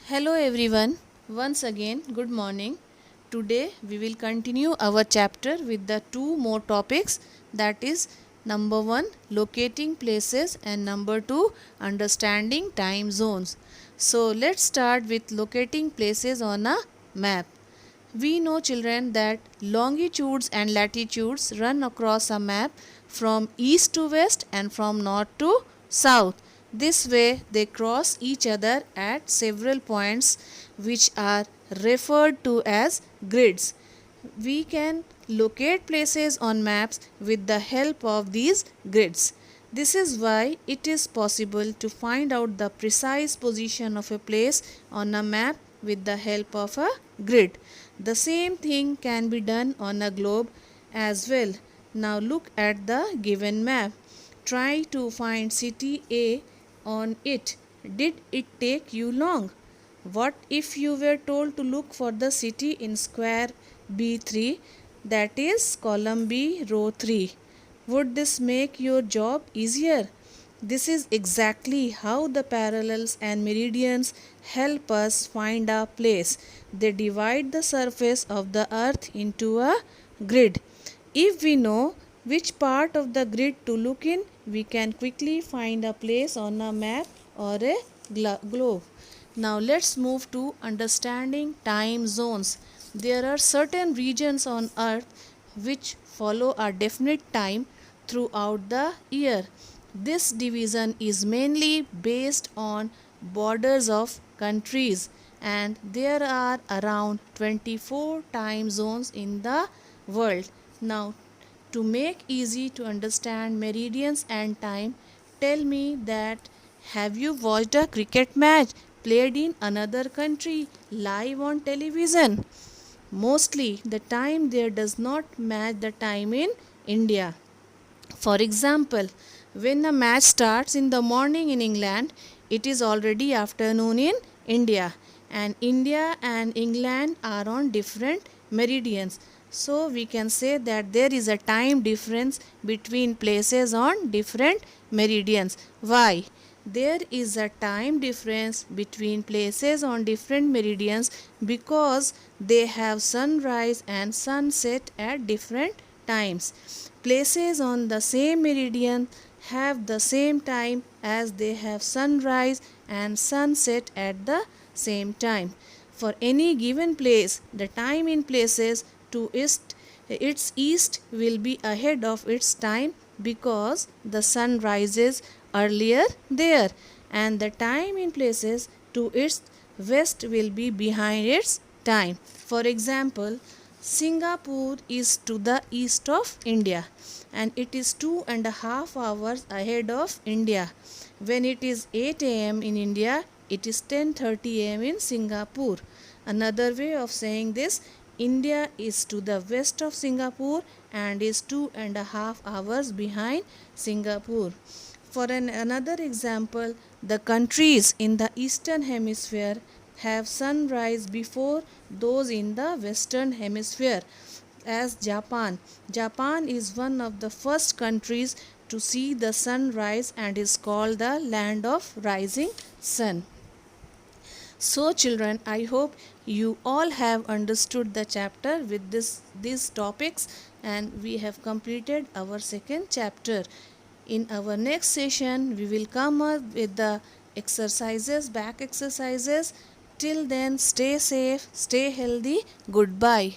Hello everyone, once again good morning. Today we will continue our chapter with the two more topics, that is number 1 locating places and number 2 understanding time zones. So let's start with locating places on a map. We know, children, that longitudes and latitudes run across a map from east to west and from north to south. This way, they cross each other at several points, which are referred to as grids. We can locate places on maps with the help of these grids. This is why it is possible to find out the precise position of a place on a map with the help of a grid. The same thing can be done on a globe as well. Now look at the given map. Try to find city A on it. Did it take you long? What if you were told to look for the city in square B3, that is column B, row 3? Would this make your job easier? This is exactly how the parallels and meridians help us find our place. They divide the surface of the earth into a grid. If we know which part of the grid to look in, we can quickly find a place on a map or a globe. Now let's move to understanding time zones. There are certain regions on earth which follow a definite time throughout the year. This division is mainly based on borders of countries, and there are around 24 time zones in the world. Now, to make easy to understand meridians and time, tell me that have you watched a cricket match played in another country live on television? Mostly the time there does not match the time in India. For example, when a match starts in the morning in England, it is already afternoon in India, and India and England are on different meridians. So we can say that there is a time difference between places on different meridians. Why? There is a time difference between places on different meridians because they have sunrise and sunset at different times. Places on the same meridian have the same time as they have sunrise and sunset at the same time. For any given place, the time in places to its east will be ahead of its time because the sun rises earlier there, and the time in places to its west will be behind its time. For example, Singapore is to the east of India and it is 2.5 hours ahead of India. When it is 8 am in India, it is 10:30 am in Singapore. Another way of saying this, India is to the west of Singapore and is 2.5 hours behind Singapore. For another example, the countries in the eastern hemisphere have sunrise before those in the western hemisphere, as Japan. Japan is one of the first countries to see the sunrise and is called the land of rising sun. So children, I hope you all have understood the chapter with these topics, and we have completed our second chapter. In our next session, we will come up with the exercises, back exercises. Till then, stay safe, stay healthy. Goodbye.